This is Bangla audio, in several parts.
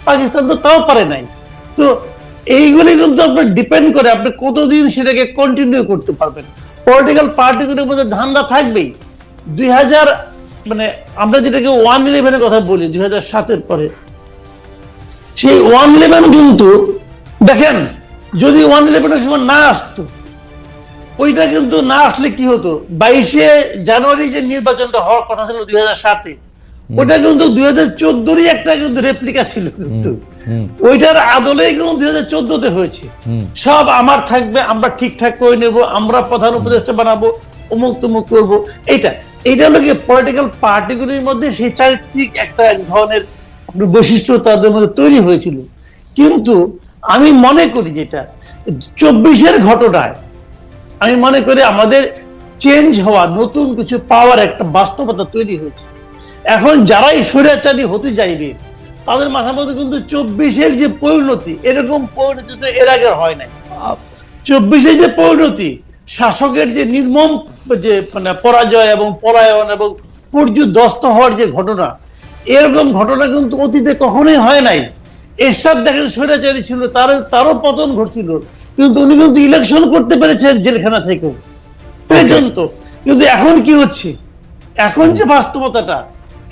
পাকিস্তান তো তাও পারে নাই। তো এইগুলি কিন্তু আপনার ডিপেন্ড করে আপনি কতদিন সেটাকে কন্টিনিউ করতে পারবেন। পলিটিক্যাল পার্টিগুলোর মধ্যে ধান্দা থাকবেই। 2000 মানে আমরা যেটাকে 111-এর কথা বলি 2007-এর পরে, সেই 111 কিন্তু দেখেন যদি 111-এর সময় না আসতো, ওইটা কিন্তু না আসলে কি হতো, 22শে জানুয়ারি যে নির্বাচনটা হওয়ার কথা ছিল 2007-এ, ওটা কিন্তু 2014-রই একটা কিন্তু রেপ্লিকা ছিল, কিন্তু ওইটার আদলেই কিন্তু 2014-তে হয়েছে। সব আমার থাকবে, আমরা ঠিকঠাক করে নেব, আমরা প্রধান উপদেষ্টা বানাবো, অমুক তমুক করবো। এইটা হলো কি পলিটিক্যাল পার্টিগুলির মধ্যে সেই চারিত্রিক একটা এক ধরনের বৈশিষ্ট্য তাদের মধ্যে তৈরি হয়েছিল। কিন্তু আমি মনে করি যেটা 24-এর ঘটনায় আমি মনে করি আমাদের চেঞ্জ হওয়া, নতুন কিছু পাওয়ার একটা বাস্তবতা তৈরি হয়েছে। এখন যারাই স্বৈরাচারী হতে চাইবে তাদের মাথার মধ্যে কিন্তু 24-এর যে পরিণতি, এরকম পরিণতি তো এর আগে হয় নাই। 24-এর যে পরিণতি, শাসকের যে নির্মম যে মানে পরাজয় এবং পলায়ন এবং পর্যুদস্ত হওয়ার যে ঘটনা, এরকম ঘটনা কিন্তু অতীতে কখনোই হয় নাই। এরশাদ দেখেন স্বৈরাচারী ছিল, তারও পতন ঘটছিল, কিন্তু উনি কিন্তু ইলেকশন করতে পেরেছেন জেলখানা থেকেও, পেরেছেন তো। কিন্তু এখন কি হচ্ছে, এখন যে বাস্তবতাটা,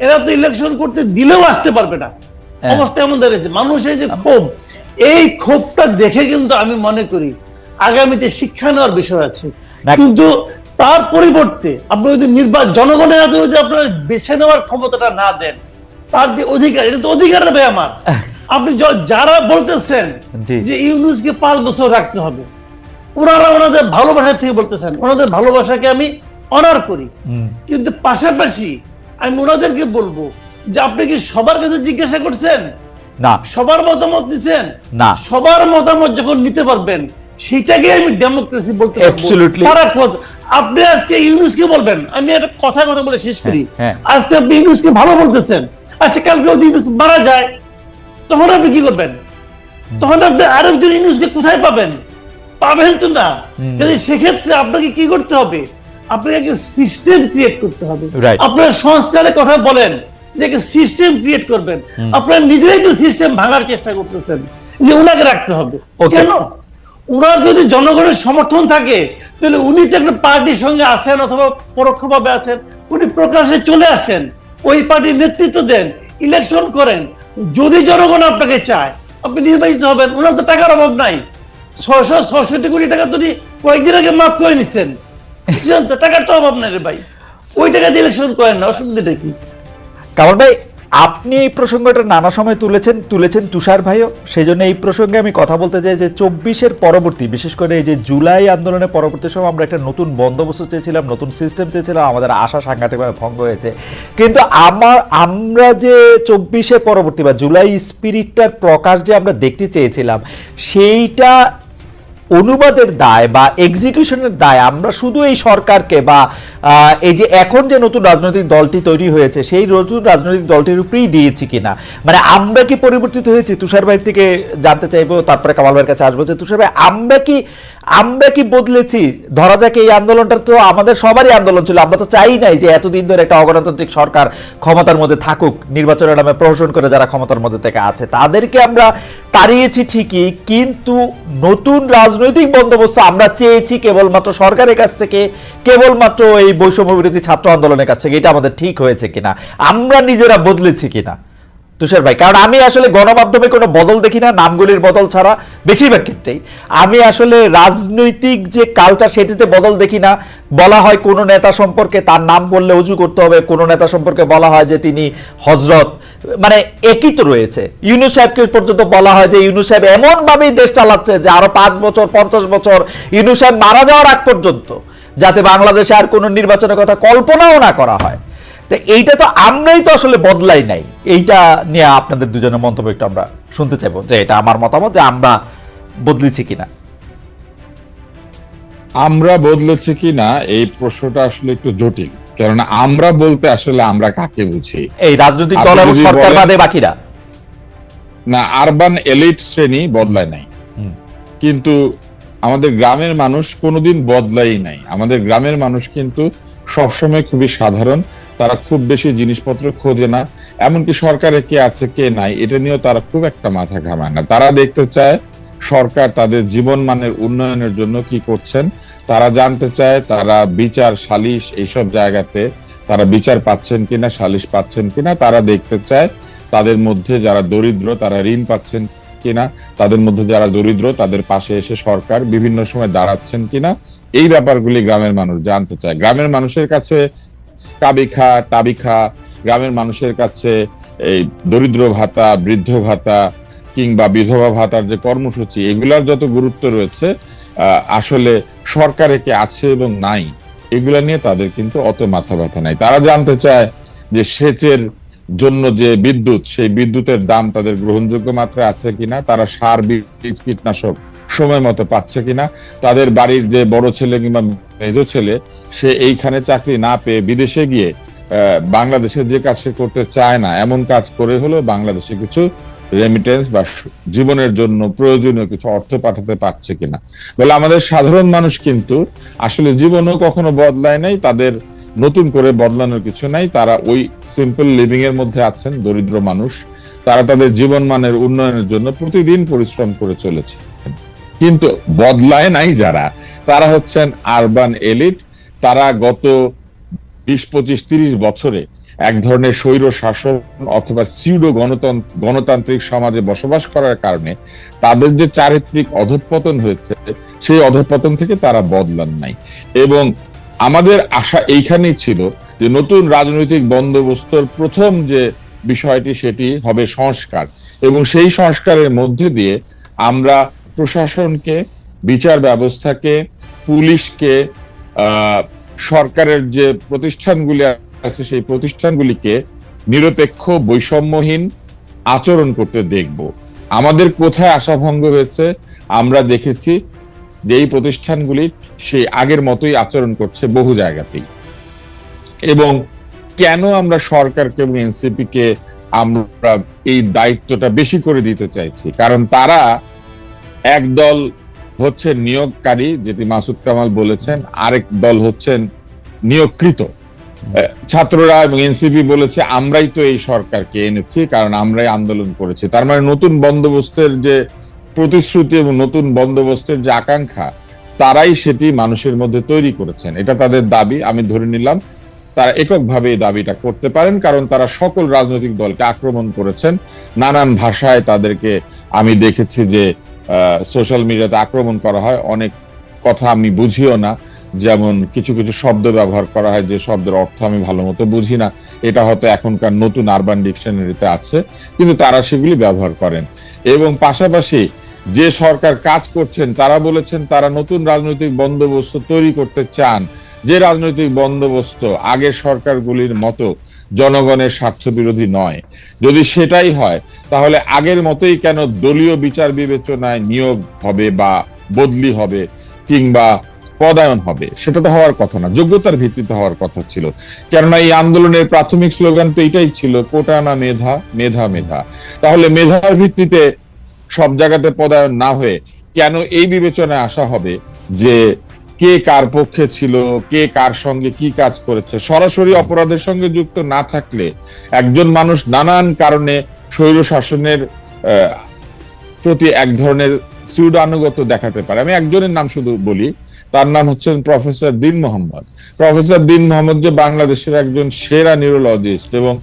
এরা তো ইলেকশন করতে দিলেও আসতে পারবে না, অবস্থা এমন দাঁড়িয়েছে। মানুষের যে ক্ষোভ, এই ক্ষোভটা দেখে কিন্তু আমি মনে করি আগামীতে শিক্ষা নেওয়ার বিষয় আছে। কিন্তু তার পরিবর্তে আপনি যদি জনগণের হাতে যদি আপনার বেছে নেওয়ার ক্ষমতাটা না দেন, তার যে অধিকার, এটা তো অধিকার নেবে আমার। আপনি যারা বলতেছেন যে ইউনূসকে 5 বছর রাখতে হবে, ওনারা ওনাদের ভালোবাসা থেকে বলতেছেন, ওনাদের ভালোবাসাকে আমি অনার করি, কিন্তু পাশাপাশি আমি ওনাদেরকে বলবো যে আপনি কি সবার কাছে জিজ্ঞাসা করছেন? না। সবার মতামত দিচ্ছেন? না। সবার মতামত যখন নিতে পারবেন, সেটাকে আমি ডেমোক্রেসি বলতে পারবো। আপনি আজকে ইউনূসকে বলবেন, আমি একটা কথা বলে শেষ করি, আজকে আপনি ইউনূসকে ভালো বলতেছেন, আচ্ছা কালকে যদি ইউনূস মারা যায় তখন আপনি কি করবেন? তখন আপনি আরেকজন ইউনূসকে কোথায় পাবেন? পাবেন তো না। যদি সেক্ষেত্রে আপনাকে কি করতে হবে, আপনাকে সিস্টেম ক্রিয়েট করতে হবে। আপনার সংস্কারের কথা বলেন যে সিস্টেম ক্রিয়েট করবেন, আপনারা নিজেরাই তো সিস্টেম ভাঙার চেষ্টা করতেছেন যে উনাকে রাখতে হবে। কেন? উনার যদি জনগণের সমর্থন থাকে তাহলে উনি তো একটা পার্টির সঙ্গে আছেন অথবা পরোক্ষভাবে আছেন, উনি প্রকাশ্যে চলে আসেন, ওই পার্টির নেতৃত্ব দেন, ইলেকশন করেন। যদি জনগণ আপনাকে চায় আপনি নির্বাচিত হবেন। ওনার তো টাকার অভাব নাই, 666 কোটি টাকা তো কয়েকদিন আগে মাফ করে নিচ্ছেন, টাকার তো অভাব নাই রে ভাই, ওই টাকা দিয়ে ইলেকশন করেন না, অসুবিধাটা কি? কামাল ভাই, আপনি এই প্রসঙ্গটা নানা সময় তুলেছেন তুষার ভাইও, সেই জন্য এই প্রসঙ্গে আমি কথা বলতে চাই যে 24-এর পরবর্তী, বিশেষ করে এই যে জুলাই আন্দোলনের পরবর্তী সময় আমরা একটা নতুন বন্দোবস্ত চেয়েছিলাম, নতুন সিস্টেম চেয়েছিলাম, আমাদের আশা সাংঘাতিকভাবে ভঙ্গ হয়েছে। কিন্তু আমরা যে 24-এর পরবর্তী বা জুলাই স্পিরিটটার প্রকাশ যে আমরা দেখতে চেয়েছিলাম, সেইটা অনুবাদের দায় বা এক্সিকিউশনের দায় আমরা শুধু এই সরকারকে বা এই যে এখন যে নতুন রাজনৈতিক দলটি তৈরি হয়েছে সেই নতুন রাজনৈতিক দলটির উপরেই দিয়েছি কিনা, মানে আমরা কি পরিবর্তিত হয়েছি? তুষার ভাই থেকে জানতে চাইবো, তারপরে কামাল ভাইয়ের কাছে আসবো যে তুষার ভাই, আমরা কি বদলেছি? ধরা যাক এই আন্দোলনটা তো আমাদের সবারই আন্দোলন ছিল, আমরা তো চাই নাই যে এতদিন ধরে একটা অগণতান্ত্রিক সরকার ক্ষমতার মধ্যে থাকুক, নির্বাচনের নামে প্রহসন করে যারা ক্ষমতার মধ্যে থেকে আছে তাদেরকে আমরা তাড়িয়েছি ঠিকই, কিন্তু নতুন রাজনৈতিক বন্দোবস্ত আমরা চেয়েছি কেবলমাত্র সরকারের কাছ থেকে, কেবলমাত্র এই বৈষম্য বিরোধী ছাত্র আন্দোলনের কাছ থেকে। এটা আমাদের ঠিক হয়েছে কিনা, আমরা নিজেরা বদলেছি কিনা তুষার ভাই? কারণ আমি আসলে গণমাধ্যমে কোনো বদল দেখি না, নামগুলির বদল ছাড়া বেশিরভাগ ক্ষেত্রেই। আমি আসলে রাজনৈতিক যে কালচার সেটিতে বদল দেখি না। বলা হয় কোনো নেতা সম্পর্কে তার নাম বললে উজু করতে হবে, কোনো নেতা সম্পর্কে বলা হয় যে তিনি হজরত, মানে একই তো রয়েছে। ইউনূস সাহেবকে পর্যন্ত বলা হয় যে ইউনূস সাহেব এমনভাবেই দেশ চালাচ্ছে যে আরো 5 বছর 50 বছর ইউনূস সাহেব মারা যাওয়ার আগ পর্যন্ত যাতে বাংলাদেশে আর কোনো নির্বাচনের কথা কল্পনাও না করা হয়। তো এইটা তো আমরাই তো আসলে বদলাই নাই। এইটা নিয়ে আপনাদের দুজনের মন্তব্য একটু আমরা শুনতে চাইবো, যে এটা আমার মতামত যে আমরা বদলেছি কিনা। আমরা বদলেছি কিনা এই প্রশ্নটা আসলে একটু জটিল, কারণ আমরা বলতে আসলে আমরা কাকে বুঝি? এই রাজনৈতিক দল এবং সরকার বাদে বাকিরা না, আরবান এলিট শ্রেণী বদলায় নাই, কিন্তু আমাদের গ্রামের মানুষ কোনোদিন বদলাই নাই। আমাদের গ্রামের মানুষ কিন্তু সবসময় খুবই সাধারণ, তারা খুব বেশি জিনিসপত্র খোঁজে না, এমনকি সরকারে কে আছে কে নাই এটা নিয়েও তারা খুব একটা মাথা ঘামায় না। তারা দেখতে চায় সরকার তাদের জীবন মানের উন্নয়নের জন্য কি করছেন, তারা জানতে চায় তারা বিচার সালিশ এইসব জায়গাতে তারা বিচার পাচ্ছেন কিনা, সালিশ পাচ্ছেন কিনা। তারা দেখতে চায় তাদের মধ্যে যারা দরিদ্র তারা ঋণ পাচ্ছেন কিনা, তাদের মধ্যে যারা দরিদ্র তাদের পাশে এসে সরকার বিভিন্ন সময় দাঁড়াচ্ছেন কিনা। এই ব্যাপারগুলি গ্রামের মানুষ জানতে চায়। গ্রামের মানুষের কাছে কাবিখা টাবিখা, গ্রামের মানুষের কাছে এই দরিদ্র ভাতা, বৃদ্ধ ভাতা কিংবা বিধবা ভাতার যে কর্মসূচি, এগুলার যত গুরুত্ব রয়েছে আসলে সরকারে কে আছে এবং নাই এগুলা নিয়ে তাদের কিন্তু অত মাথা ব্যথা নাই। তারা জানতে চায় যে সেচের জন্য যে বিদ্যুৎ, সেই বিদ্যুতের দাম তাদের গ্রহণযোগ্য মাত্রায় আছে কিনা, তারা সার বীজ কীটনাশক সময় মতো পাচ্ছে কিনা, তাদের বাড়ির যে বড় ছেলে কিংবা মেজো ছেলে সে এইখানে চাকরি না পেয়ে বিদেশে গিয়ে বাংলাদেশে যে কাজ সে করতে চায় না এমন কাজ করে হলো বাংলাদেশে কিছু রেমিটেন্স বা জীবনের জন্য প্রয়োজনীয় কিছু অর্থ পাঠাতে পারছে কিনা। বলে আমাদের সাধারণ মানুষ কিন্তু আসলে জীবনও কখনো বদলায় নাই, তাদের নতুন করে বদলানোর কিছু নাই, তারা ওই সিম্পল লিভিং এর মধ্যে আছেন। দরিদ্র মানুষ তারা তাদের জীবন মানের উন্নয়নের জন্য প্রতিদিন পরিশ্রম করে চলেছে, কিন্তু বদলায় নাই যারা, তারা হচ্ছেন আরবান এলিট। তারা গত 20-25-30 বছরে এক ধরনের স্বৈর শাসন অথবা সিউডো গণতান্ত্রিক সমাজে বসবাস করার কারণে তাদের যে চারিত্রিক অধঃপতন হয়েছে, সেই অধঃপতন থেকে তারা বদলান নাই। এবং আমাদের আশা এইখানেই ছিল যে নতুন রাজনৈতিক বন্দোবস্তর প্রথম যে বিষয়টি সেটি হবে সংস্কার, এবং সেই সংস্কারের মধ্যে দিয়ে আমরা প্রশাসনকে, বিচার ব্যবস্থাকে, পুলিশকে, সরকারের যে প্রতিষ্ঠানগুলি আছে সেই প্রতিষ্ঠানগুলিকে নিরপেক্ষ বৈষম্যহীন আচরণ করতে দেখব। আমাদের কোথায় আশাভঙ্গ হয়েছে, আমরা দেখেছি যে এই প্রতিষ্ঠানগুলি সেই আগের মতোই আচরণ করছে বহু জায়গাতেই। এবং কেন আমরা সরকারকে এবং এনসিপি কে আমরা এই দায়িত্বটা বেশি করে দিতে চাইছি, কারণ তারা একদল হচ্ছে নিয়োগকারী, যেটি মাসুদ কামাল বলেছেন, আরেক দল হচ্ছেন নিয়োগকৃত। ছাত্ররা এবং এনসিপি বলেছে আমরাই তো এই সরকারকে এনেছি, কারণ আমরাই আন্দোলন করেছি। তার মানে নতুন বন্দোবস্তের যে প্রতিশ্রুতি এবং নতুন বন্দোবস্তের যে আকাঙ্ক্ষা, তারাই সেটি মানুষের মধ্যে তৈরি করেছেন। এটা তাদের দাবি, আমি ধরে নিলাম তারা এককভাবে এই দাবিটা করতে পারেন, কারণ তারা সকল রাজনৈতিক দলকে আক্রমণ করেছেন। নানান ভাষায় তাদেরকে আমি দেখেছি যে সোশ্যাল মিডিয়াতে আক্রমণ করা হয়, অনেক কথা আমি বুঝিও না, যেমন কিছু কিছু শব্দ ব্যবহার করা হয় যে শব্দের অর্থ আমি ভালো মতো বুঝি না, এটা হয়তো এখনকার নতুন আরবান ডিকশনারিতে আছে, কিন্তু তারা সেগুলি ব্যবহার করেন। এবং পাশাপাশি যে সরকার কাজ করছেন তারা বলেছেন তারা নতুন রাজনৈতিক বন্দোবস্ত তৈরি করতে চান, যে রাজনৈতিক বন্দোবস্ত আগের সরকারগুলির মতো জনগণের স্বার্থ বিরোধী নয়। যদি সেটাই হয় তাহলে আগের মতোই কেন দলীয় বিচার বিবেচনায় নিয়োগ হবে বা বদলি হবে কিংবা পদায়ন হবে? সেটা তো হওয়ার কথা না, যোগ্যতার ভিত্তিতে হওয়ার কথা ছিল। কেননা এই আন্দোলনের প্রাথমিক স্লোগান তো এটাই ছিল, কোটা না মেধা, মেধা মেধা। তাহলে মেধার ভিত্তিতে সব জায়গাতে পদায়ন না হয়ে কেন এই বিবেচনায় আসা হবে যে কে কার পক্ষে ছিল, কে কার সঙ্গে কি কাজ করেছে? সরাসরি অপরাধের সঙ্গে যুক্ত না থাকলে একজন মানুষ নানান কারণে স্বৈর শাসনের প্রতি এক ধরনের সিউডানুগত দেখাতে পারে। আমি একজনের নাম শুধু বলি, তার নাম হচ্ছেন প্রফেসর দীন মোহাম্মদ। প্রফেসর দীন মোহাম্মদ যে বাংলাদেশের একজন সেরা নিউরোলজিস্ট এবং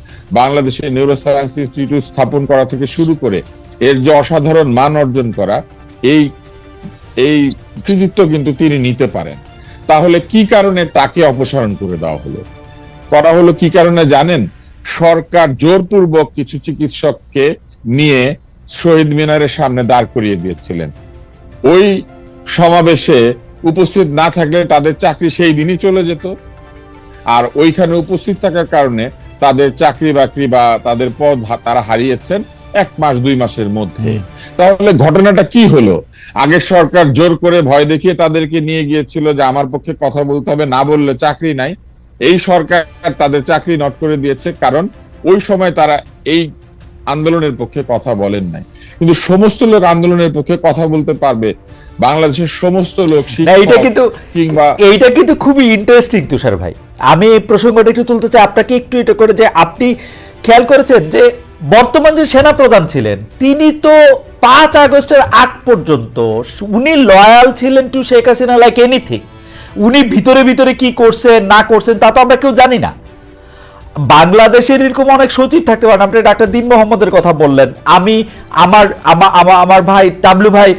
বাংলাদেশের নিউরোসায়েন্স ইনস্টিটিউট স্থাপন করা থেকে শুরু করে এর যে অসাধারণ মান অর্জন করা, এই কৃতিত্ব কিন্তু তিনি নিতে পারেন। তাহলে কি কারণে তাকে অপসারণ করে দেওয়া হলো? করা হলো কি কারণে জানেন? সরকার জোরপূর্বক কিছু চিকিৎসককে নিয়ে শহীদ মিনারের সামনে দাঁড় করিয়ে দিয়েছিলেন। ওই সমাবেশে উপস্থিত না থাকলে তাদের চাকরি সেই দিনই চলে যেত, আর ওইখানে উপস্থিত থাকার কারণে তাদের চাকরি বাকরি বা তাদের পদ তারা হারিয়েছেন 1 মাস 2 মাসের মধ্যে। তাহলে ঘটনাটা কি হলো? আগের সরকার জোর করে ভয় দেখিয়ে তাদেরকে নিয়ে গিয়েছিল যে আমার পক্ষে কথা বলতে হবে, না বললে চাকরি নাই। এই সরকার তাদের চাকরি নট করে দিয়েছে, কারণ ওই সময় তারা এই আন্দোলনের পক্ষে কথা বলেন নাই, কিন্তু সমস্ত লোক আন্দোলনের পক্ষে কথা বলতে পারবে। বাংলাদেশের সমস্ত লোক না, এইটা শিক্ষক কিন্তু কিংবা এইটা কিন্তু খুবই ইন্টারেস্টিং তুষার ভাই। আমি এই প্রসঙ্গটা একটু তুলতে চাই আপনাকে একটু, এটা করে যে আপনি খেয়াল করেছেন যে বর্তমান যে সেনা প্রধান ছিলেন তিনি তো 5 আগস্টের আগ পর্যন্ত উনি লয়াল ছিলেন to Sheikh Hasina like anything. উনি ভিতরে ভিতরে কি করছেন না করছেন তা তো আমরা কেউ জানি না। বাংলাদেশের এরকম অনেক সচিব থাকতে পারেন, আপনি ডাক্তার দীন মোহাম্মদের কথা বললেন, আমি আমার ভাই টাবলু ভাই